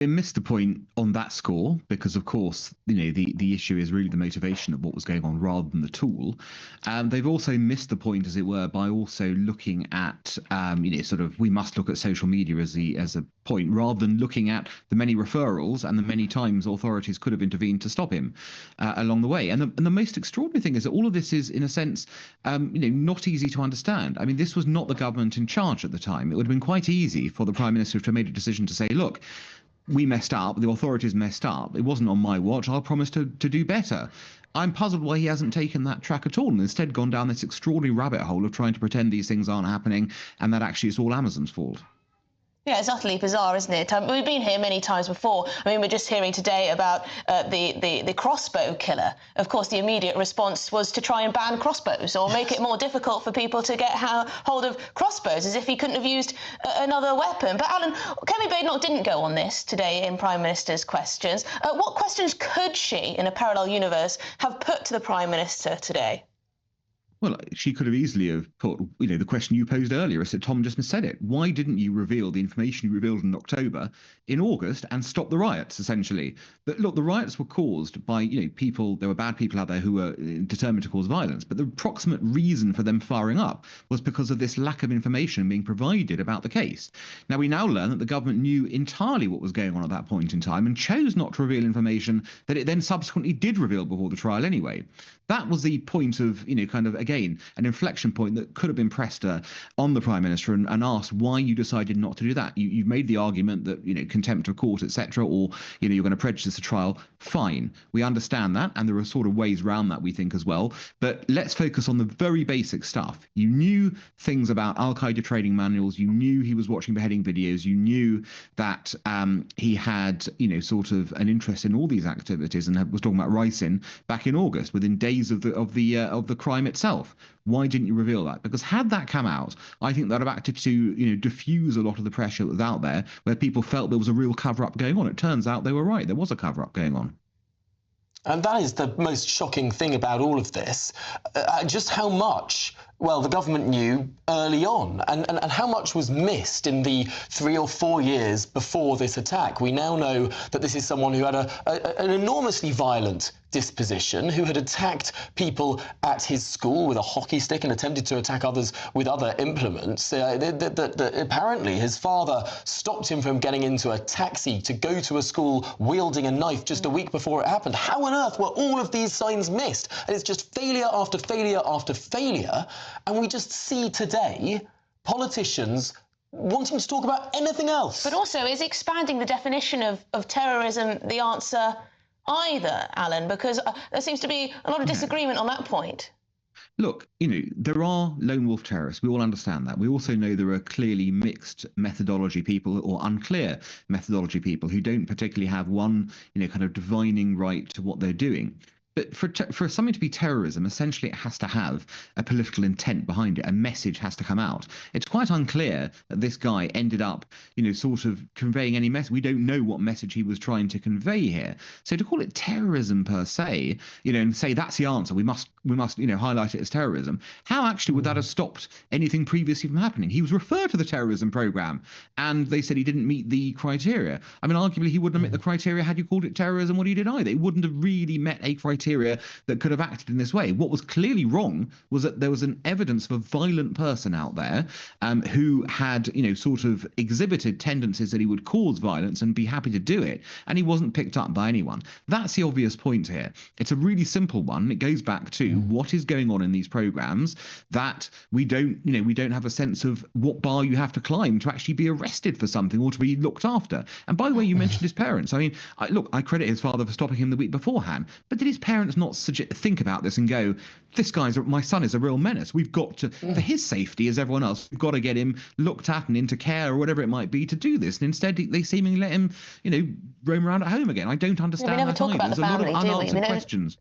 They missed the point on that score because, of course, the issue is really the motivation of what was going on rather than the tool. They've also missed the point, as it were, by also looking at, sort of, we must look at social media as a point rather than looking at the many referrals and the many times authorities could have intervened to stop him along the way. And the most extraordinary thing is that all of this is, in a sense, not easy to understand. I mean, this was not the government in charge at the time. It would have been quite easy for the Prime Minister to have made a decision to say, look, we messed up, the authorities messed up, it wasn't on my watch, I'll promise to do better. I'm puzzled why he hasn't taken that track at all and instead gone down this extraordinary rabbit hole of trying to pretend these things aren't happening and that actually it's all Amazon's fault. Yeah, it's utterly bizarre, isn't it? We've been here many times before. I mean, we're just hearing today about the crossbow killer. Of course, the immediate response was to try and ban crossbows or make it more difficult for people to get hold of crossbows, as if he couldn't have used another weapon. But, Alan, Kemi Badenoch didn't go on this today in Prime Minister's questions. What questions could she, in a parallel universe, have put to the Prime Minister today? Well, she could have easily have put, the question you posed earlier. I said, Tom just said it. Why didn't you reveal the information you revealed in October, in August, and stop the riots, essentially? But look, the riots were caused by, people, there were bad people out there who were determined to cause violence. But the proximate reason for them firing up was because of this lack of information being provided about the case. Now, we now learn that the government knew entirely what was going on at that point in time and chose not to reveal information that it then subsequently did reveal before the trial anyway. That was the point of, again, an inflection point that could have been pressed on the Prime Minister and asked why you decided not to do that. You've made the argument that, contempt of court, etc., or, you're going to prejudice the trial. Fine. We understand that. And there are sort of ways around that, we think, as well. But let's focus on the very basic stuff. You knew things about Al-Qaeda training manuals. You knew he was watching beheading videos. You knew that he had, sort of an interest in all these activities and was talking about ricin back in August, within days of the crime itself. Why didn't you reveal that? Because had that come out, I think that would have acted to diffuse a lot of the pressure that was out there, where people felt there was a real cover-up going on. It turns out they were right. There was a cover-up going on. And that is the most shocking thing about all of this, just how much, well, the government knew early on and how much was missed in the 3 or 4 years before this attack. We now know that this is someone who had an enormously violent disposition, who had attacked people at his school with a hockey stick and attempted to attack others with other implements. Apparently his father stopped him from getting into a taxi to go to a school wielding a knife just a week before it happened. How on earth were all of these signs missed? And it's just failure after failure after failure. And we just see today politicians wanting to talk about anything else. But also, is expanding the definition of terrorism the answer either, Alan? Because there seems to be a lot of disagreement on that point. Look, there are lone wolf terrorists. We all understand that. We also know there are clearly mixed methodology people or unclear methodology people who don't particularly have one, kind of divining right to what they're doing. But for something to be terrorism, essentially it has to have a political intent behind it. A message has to come out. It's quite unclear that this guy ended up, sort of conveying any message. We don't know what message he was trying to convey here. So to call it terrorism per se, and say that's the answer, we must highlight it as terrorism. How actually would that have stopped anything previously from happening? He was referred to the terrorism program, and they said he didn't meet the criteria. I mean, arguably he wouldn't have met the criteria had you called it terrorism what he did either. It wouldn't have really met a criteria that could have acted in this way. What was clearly wrong was that there was an evidence of a violent person out there who had, sort of exhibited tendencies that he would cause violence and be happy to do it, and he wasn't picked up by anyone. That's the obvious point here. It's a really simple one. It goes back to what is going on in these programs that we don't have a sense of what bar you have to climb to actually be arrested for something or to be looked after. And by the way, you mentioned his parents. I mean, I credit his father for stopping him the week beforehand, but did his parents not think about this and go, my son is a real menace. We've got to, for his safety as everyone else, we've got to get him looked at and into care or whatever it might be to do this. And instead they seemingly let him, roam around at home again. I don't understand that either. There's a lot of unanswered questions.